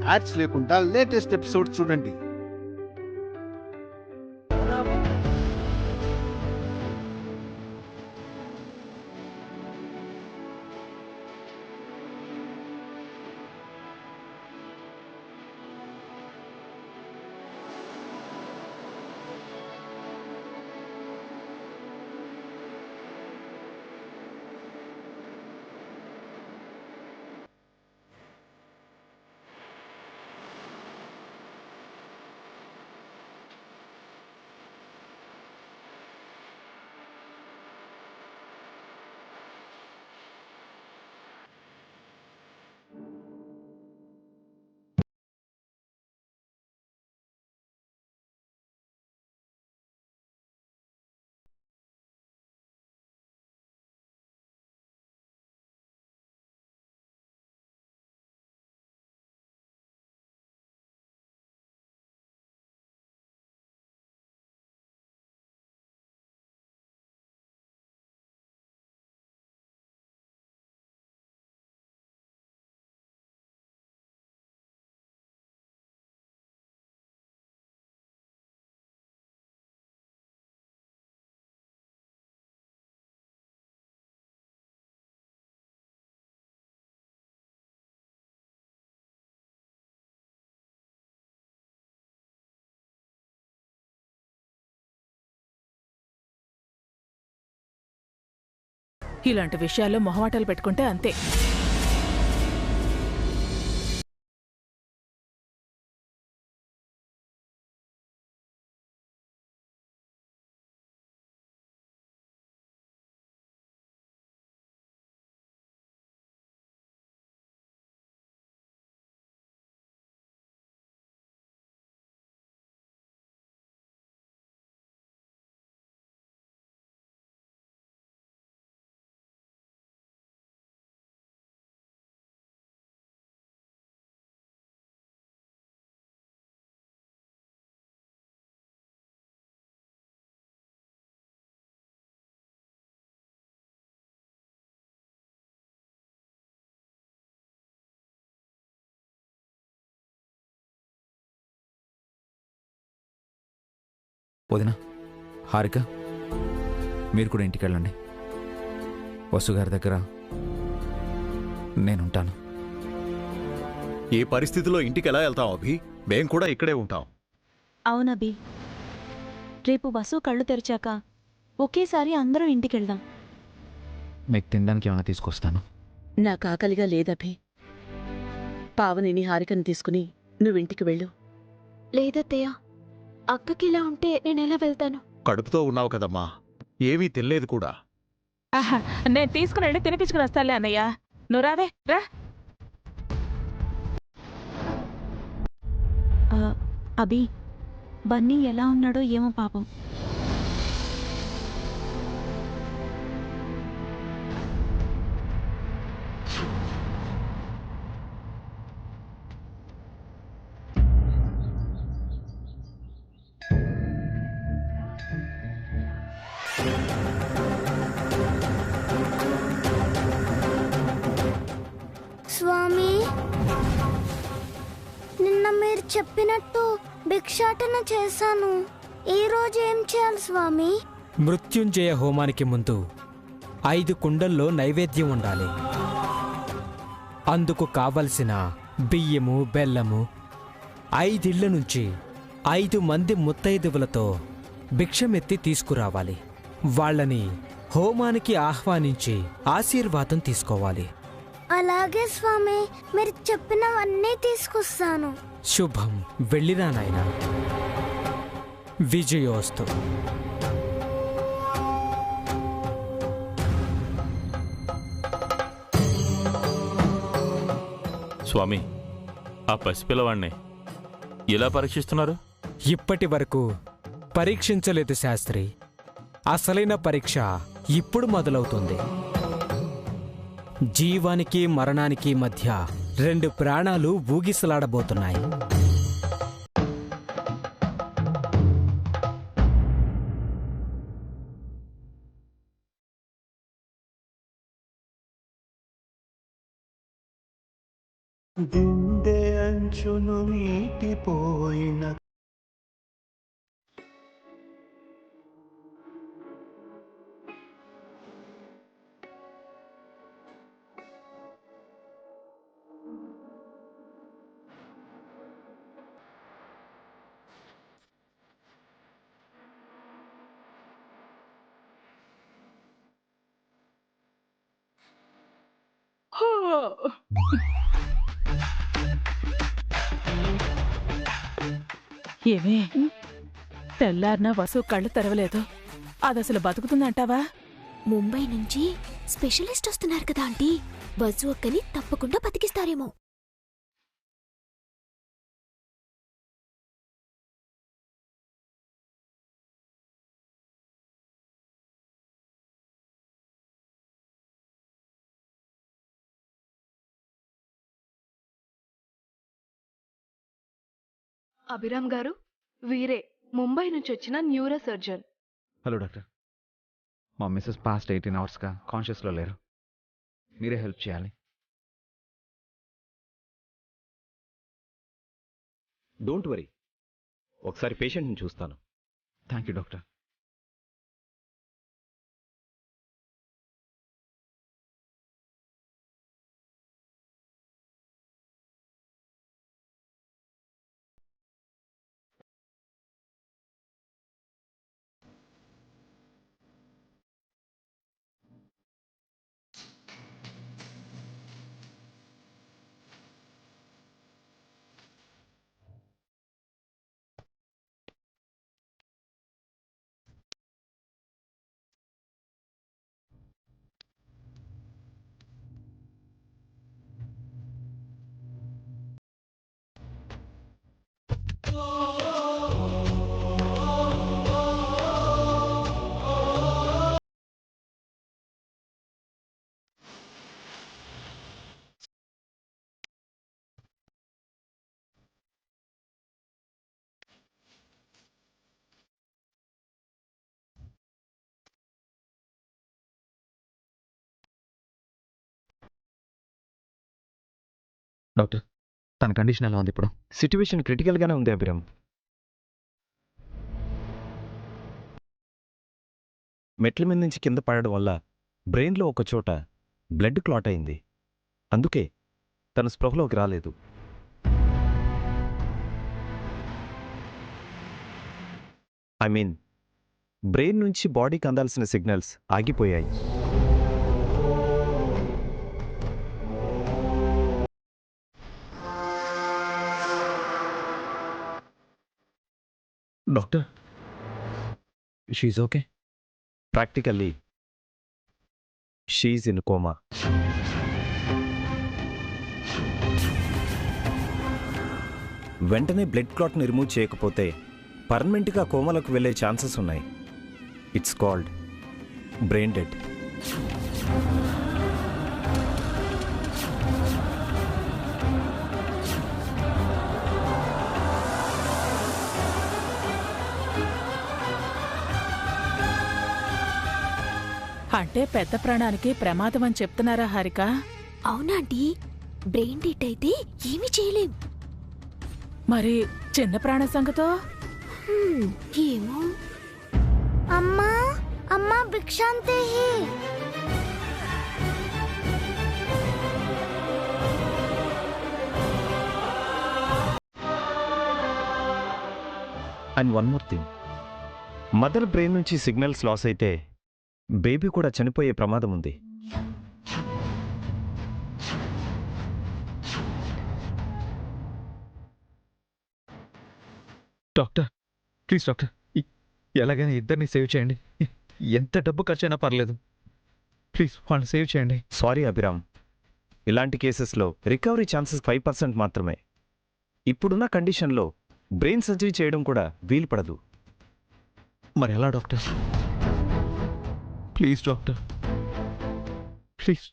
Ads లేకుండా latest episode చూడండి. ఇలాంటి విషయాల్లో మొహమాటాలు పెట్టుకుంటే అంతే. వదినా, హారిక, మీరు కూడా ఇంటికి వెళ్ళండి. వసుగారి దగ్గర నేనుంటాను. ఈ పరిస్థితిలో ఇంటికి ఎలా వెళ్తాం అభి? మేం కూడా ఇక్కడే ఉంటాం. అవునభి, రేపు వసు కళ్ళు తెరిచాక ఒకేసారి అందరం ఇంటికెళ్దాం. మీకు తినడానికి ఏమైనా తీసుకొస్తాను. నాకు ఆకలిగా లేదభి. పావనిని హారికని తీసుకుని నువ్వింటికి వెళ్ళు. లేదత్తయ్య, అక్కకిలా ఉంటే నేనెలా వెళ్తాను? కడుపుతో ఉన్నావు కదమ్మా, ఏమీ తినలేదు కూడా. ఆహా, నేను తీసుకుని వెళ్ళి తినిపించుకుని వస్తాలే అన్నయ్య. నువ్వు రావే, రా. అభి, బన్నీ ఎలా ఉన్నాడో ఏమో పాపం. స్వామి, నిన్న మీరు చెప్పినట్టు భిక్షాటన చేశాను. ఈరోజు ఏం చేయాలి స్వామి? మృత్యుంజయ హోమానికి ముందు 5 కుండల్లో నైవేద్యం ఉండాలి. అందుకు కావలసిన బియ్యము, బెల్లము 5 ఇళ్ల నుంచి 5 మంది ముత్తైదువులతో భిక్షమెత్తి తీసుకురావాలి. వాళ్ళని హోమానికి ఆహ్వానించి ఆశీర్వాదం తీసుకోవాలి. అలాగే స్వామి, మీరు చెప్పినవన్నీ తీసుకొస్తాను. శుభం, వెళ్ళిరా నాయనా. విజయోస్తు. స్వామి, ఆ పసిపిల్లవాణ్ణి ఎలా పరీక్షిస్తున్నారు? ఇప్పటి వరకు పరీక్షించలేదు శాస్త్రి. అసలైన పరీక్ష ఇప్పుడు మొదలవుతుంది. జీవానికి మరణానికి మధ్య 2 ప్రాణాలు ఊగిసలాడబోతున్నాయి. గుండె అంచున వచ్చును నీటిపోయిన ఏమే తెల్లారినా వసు కళ్ళు తెరవలేదు అదసలు బతుకుతుందంటావా? ముంబై నుంచి స్పెషలిస్ట్ వస్తున్నారు కదా ఆంటీ, బస్సు ఒక్కని తప్పకుండా బతికిస్తారేమో. అభిరామ్ గారు, వీరే ముంబై నుంచి వచ్చిన న్యూరో సర్జన్. Hello doctor. మా మిస్సెస్ పాస్ట్ 18 అవర్స్గా కాన్షియస్లో లేరు. మీరే హెల్ప్ చేయాలి. డోంట్ వరీ, ఒకసారి పేషెంట్ని చూస్తాను. Thank you doctor. డాక్టర్, తన కండిషన్ ఎలా ఉంది ఇప్పుడు? సిట్యువేషన్ క్రిటికల్గానే ఉంది అభిరామ్. మెట్ల మీద నుంచి కింద పడడం వల్ల బ్రెయిన్లో ఒక చోట బ్లడ్ క్లాట్ అయింది. అందుకే తను స్పృహలోకి రాలేదు. ఐ మీన్, బ్రెయిన్ నుంచి బాడీకి అందాల్సిన సిగ్నల్స్ ఆగిపోయాయి. Doctor, she's okay? Practically she's in coma. వెంటనే బ్లడ్ క్లాట్ని రిమూవ్ చేయకపోతే పర్మనెంట్గా కోమాలకు వెళ్ళే ఛాన్సెస్ ఉన్నాయి. It's called brain dead. అంటే పెద్ద ప్రాణానికి ప్రమాదం అని చెప్తున్నారా హారిక? అవునాంటీ, బ్రెయిన్ డెడ్ అయితే ఏమీ చేయలేం. మరి చిన్న ప్రాణ సంగతో? ఏమో. అమ్మా అమ్మా భిక్షాంతే. And one more thing, mother brain నుంచి సిగ్నల్స్ లాస్ అయితే బేబీ కూడా చనిపోయే ప్రమాదం ఉంది. డాక్టర్, ప్లీజ్ డాక్టర్, ఎలాగైనా ఇద్దరిని సేవ్ చేయండి. ఎంత డబ్బు ఖర్చైనా పర్లేదు. ప్లీజ్ వాళ్ళని సేవ్ చేయండి. సారీ అభిరామ్, ఇలాంటి కేసెస్లో రికవరీ ఛాన్సెస్ 5% మాత్రమే. ఇప్పుడున్న కండిషన్లో బ్రెయిన్ సర్జరీ చేయడం కూడా వీలు పడదు. మరి ఎలా doctor? Please doctor, please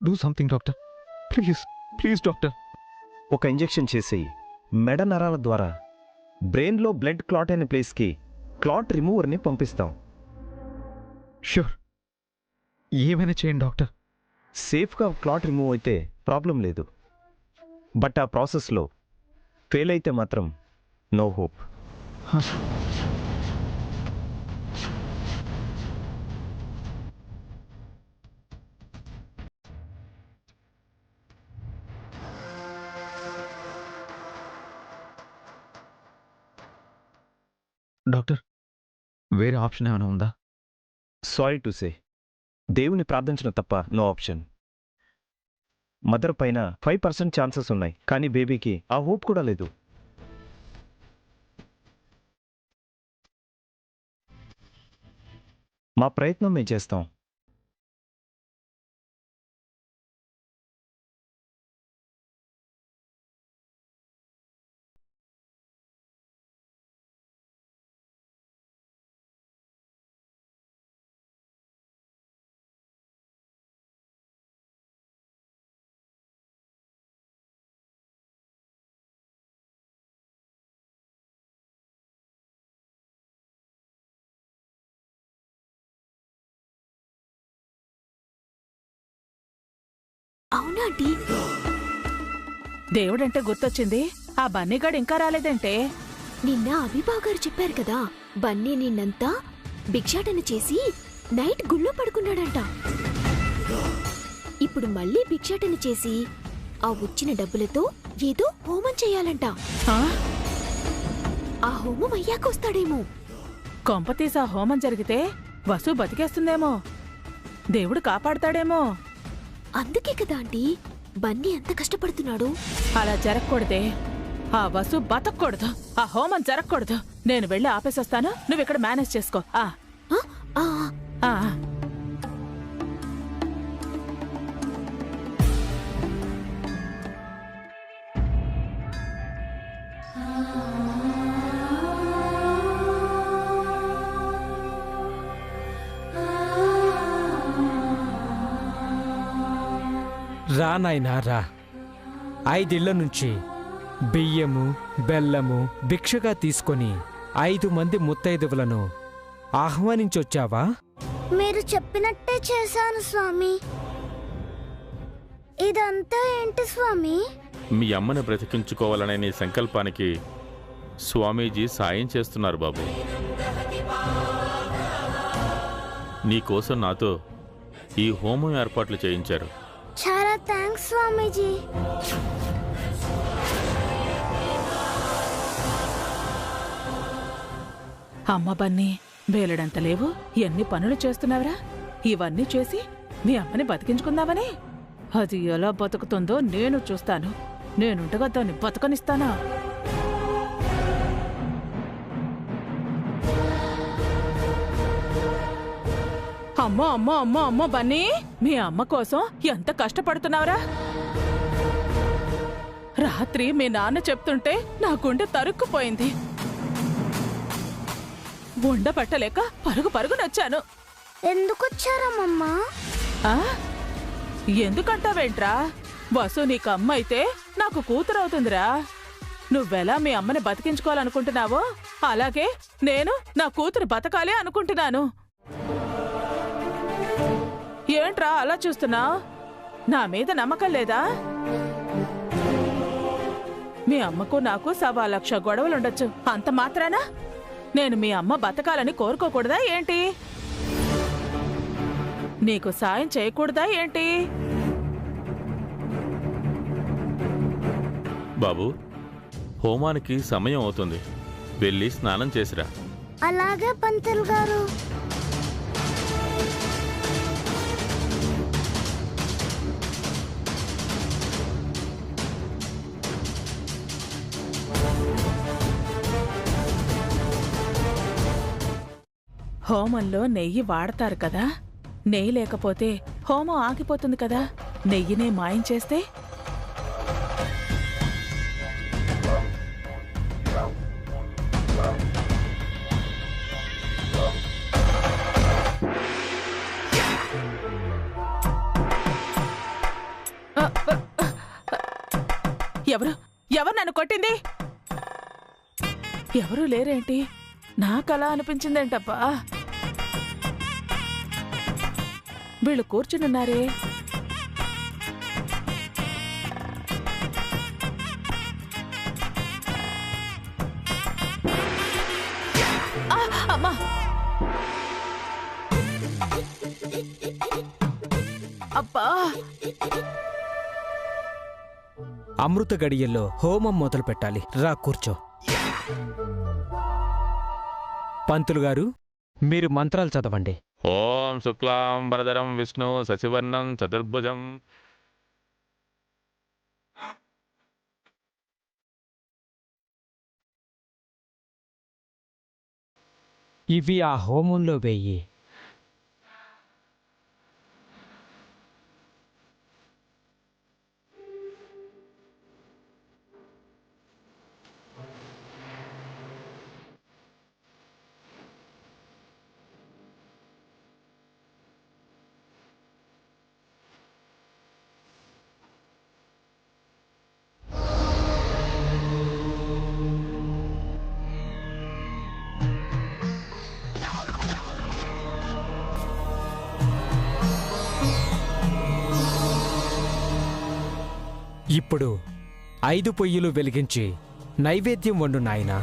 do something doctor. Please doctor. ఒక ఇంజెక్షన్ చేసి మెడ నరాల ద్వారా బ్రెయిన్లో బ్లడ్ క్లాట్ అయిన ప్లేస్కి క్లాట్ రిమూవర్ని పంపిస్తాం. ష్యూర్, ఏమైనా చేయండి డాక్టర్. సేఫ్గా క్లాట్ రిమూవ్ అయితే ప్రాబ్లం లేదు. బట్ ఆ ప్రాసెస్లో ఫెయిల్ అయితే మాత్రం నో హోప్. డాక్టర్, వేరే ఆప్షన్ ఏమైనా ఉందా? సారీ టు సే, దేవుని ప్రార్థించడం తప్ప నో ఆప్షన్. మదర్ పైన 5% ఛాన్సెస్ ఉన్నాయి, కానీ బేబీకి ఆ హోప్ కూడా లేదు. మా ప్రయత్నం మేము చేస్తాం. అవునా ఆంటీ? దేవుడంటే గుర్తొచ్చింది. ఆ బన్నీగాడు ఇంకా రాలేదంటే? నిన్న అభిబావ్ గారు చెప్పారు కదా, బన్నీ నిన్నంతా భిక్షాటన చేసి నైట్ గుళ్ళో పడుకున్నాడంట. ఇప్పుడు మళ్ళీ భిక్షాటన చేసి ఆ వచ్చిన డబ్బులతో ఏదో హోమం చేయాలంట. ఆ హోమం అయ్యాక వస్తాడేమో. కొంపతీసి ఆ హోమం జరిగితే వసు బతికేస్తుందేమో, దేవుడు కాపాడతాడేమో. అందుకే కదా ఆంటీ బన్నీ ఎంత కష్టపడుతున్నాడు. అలా జరగకూడదే. ఆ వసు బతకూడదు, ఆ హోమం జరగకూడదు. నేను వెళ్ళి ఆపేసొస్తాను, నువ్వు ఇక్కడ మేనేజ్ చేసుకో. రా నాయనా రా. 5 ఇళ్ల నుంచి బియ్యము బెల్లము భిక్షగా తీసుకొని 5 మంది ముత్తైదువులను ఆహ్వానించొచ్చావా? మీరు చెప్పినట్టే చేశాను స్వామి. ఇదంతా ఏంటి స్వామి? మీ అమ్మని బ్రతికించుకోవాలనే నీ సంకల్పానికి స్వామీజీ సాయం చేస్తున్నారు బాబు. నీకోసం నాతో ఈ హోమం ఏర్పాట్లు చేయించారు. చాలా థ్యాంక్స్ స్వామీజీ. అమ్మ బన్నీ, వేలడంత లేవు, ఎన్ని పనులు చేస్తున్నావురా? ఇవన్నీ చేసి మీ అమ్మని బతికించుకుందామని? అది ఎలా బతుకుతుందో నేను చూస్తాను. నేనుండగా దాన్ని బతకనిస్తానా? అమ్మో అమ్మో అమ్మో అమ్మో బన్నీ, మీ అమ్మ కోసం ఎంత కష్టపడుతున్నావురా? రాత్రి మీ నాన్న చెప్తుంటే నా గుండె తరుక్కుపోయింది. ఉండబట్టలేక పరుగు పరుగునొచ్చాను. ఎందుకొచ్చారమ్మా? ఎందుకంటావేంట్రా? వసు నీకు అమ్మ అయితే నాకు కూతురవుతుందిరా. నువ్వెలా మీ అమ్మని బతికించుకోవాలనుకుంటున్నావో అలాగే నేను నా కూతురు బతకాలి అనుకుంటున్నాను. ఏంట్రా అలా చూస్తున్నా? నా మీద నమ్మకం లేదా? మీ అమ్మకు నాకు 1,00,000 గొడవలుండొచ్చు, అంత మాత్రానా నేను మీ అమ్మ బతకాలని కోరుకోకూడదా ఏంటి? నీకు సాయం చేయకూడదా ఏంటి? బాబు, హోమానికి సమయం అవుతుంది, వెళ్ళి స్నానం చేసిరా. అలాగే పంతులు గారు. హోమంలో నెయ్యి వాడతారు కదా, నెయ్యి లేకపోతే హోమం ఆగిపోతుంది కదా. నెయ్యినే మాయం చేస్తే? ఎవరు ఎవరు నన్ను కొట్టింది? ఎవరూ లేరేంటి? నాకలా అనిపించిందేంటబ్బా. వీళ్ళు కూర్చునున్నారే. అబ్బా! అమృత గడియల్లో హోమం మొదలు పెట్టాలి. రా కూర్చో. పంతులు గారు, మీరు మంత్రాలు చదవండి. ఓం శుక్లాం వరదరం విష్ణు శశివర్ణం చతుర్భుజం. ఇవి ఆ హోమంలో వేయి. ఇప్పుడు 5 పొయ్యిలు వెలిగించి నైవేద్యం వండు నాయనా.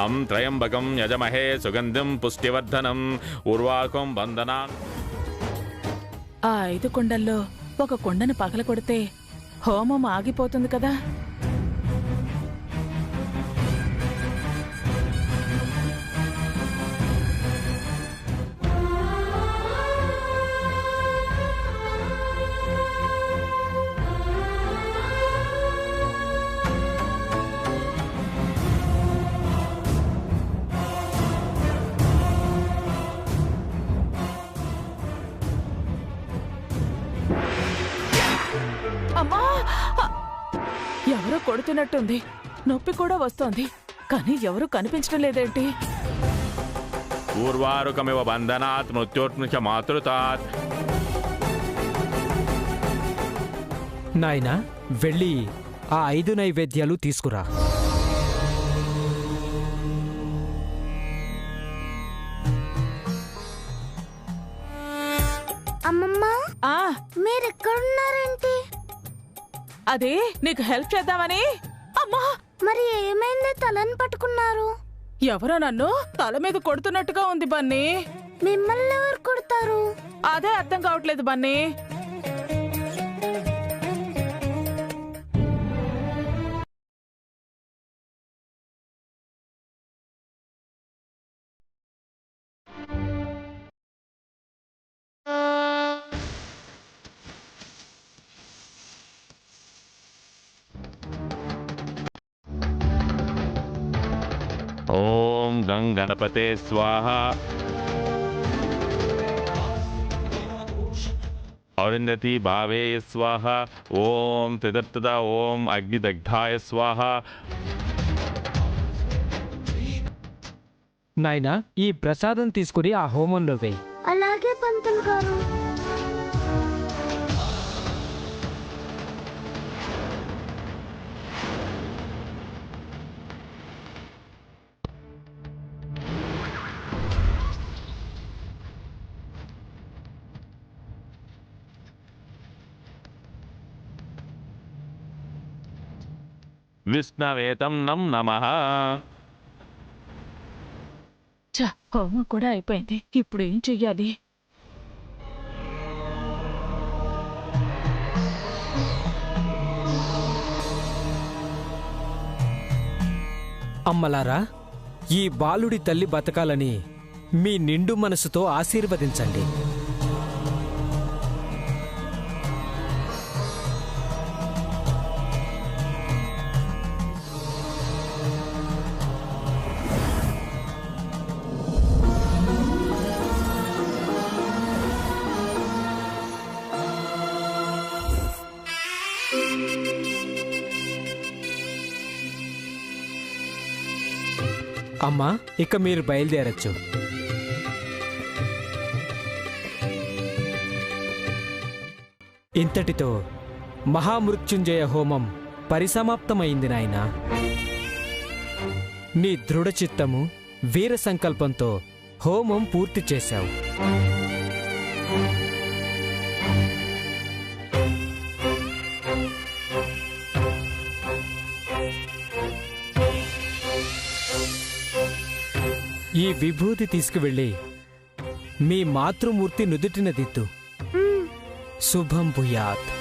అం త్రయంబకం యజమహే సుగంధిం పుష్టివర్ధనం ఉర్వాకం వందనాన్. ఆ 5 కుండల్లో ఒక కుండను పగలకొడితే హోమం ఆగిపోతుంది కదా. అమ్మా! ఎవరో కొడుతున్నట్టుంది. నొప్పి కూడా వస్తోంది. కానీ ఎవరు కనిపించడం లేదేంటి? ఊర్వారుకమివ బంధనాత్ మృత్యోర్ముఖ మాతృతాత్. నాయనా, వెళ్ళి ఆ 5 నైవేద్యాలు తీసుకురా. అమ్మమ్మా, ఆ మీరెక్కడున్నారేంటి? అదే నీకు హెల్ప్ చేద్దామని. అమ్మా! మరి ఏమైంది తలని పట్టుకున్నారు? ఎవరో నన్ను తల మీద కొడుతున్నట్టుగా ఉంది బన్నీ. మిమ్మల్ని ఎవరు కొడతారు? అదే అర్థం కావట్లేదు బన్నీ. ఓం గం గణపతే స్వాహ. అరుంధతి భావే స్వాహ. ఓం త్రిదత్తద ఓం అగ్నిదగ్ధాయ స్వాహ. నాయనా, ఈ ప్రసాదం తీసుకుని ఆ హోమంలో వేయి. అలాగే పంతులు గారు. విష్ణవేతం నం నమః. హోమం కూడా అయిపోయింది. ఇప్పుడు ఏం చెయ్యాలి? అమ్మలారా, ఈ బాలుడి తల్లి బతకాలని మీ నిండు మనసుతో ఆశీర్వదించండి. అమ్మా, ఇక మీరు బయలుదేరచ్చు. ఇంతటితో మహామృత్యుంజయ హోమం పరిసమాప్తమైంది నాయనా. నీ దృఢచిత్తము, వీర సంకల్పంతో హోమం పూర్తి చేశావు. ఈ విభూతి తీసుకువెళ్ళి మీ మాతృమూర్తి నుదుటిన దిద్దు. శుభం భూయాత్.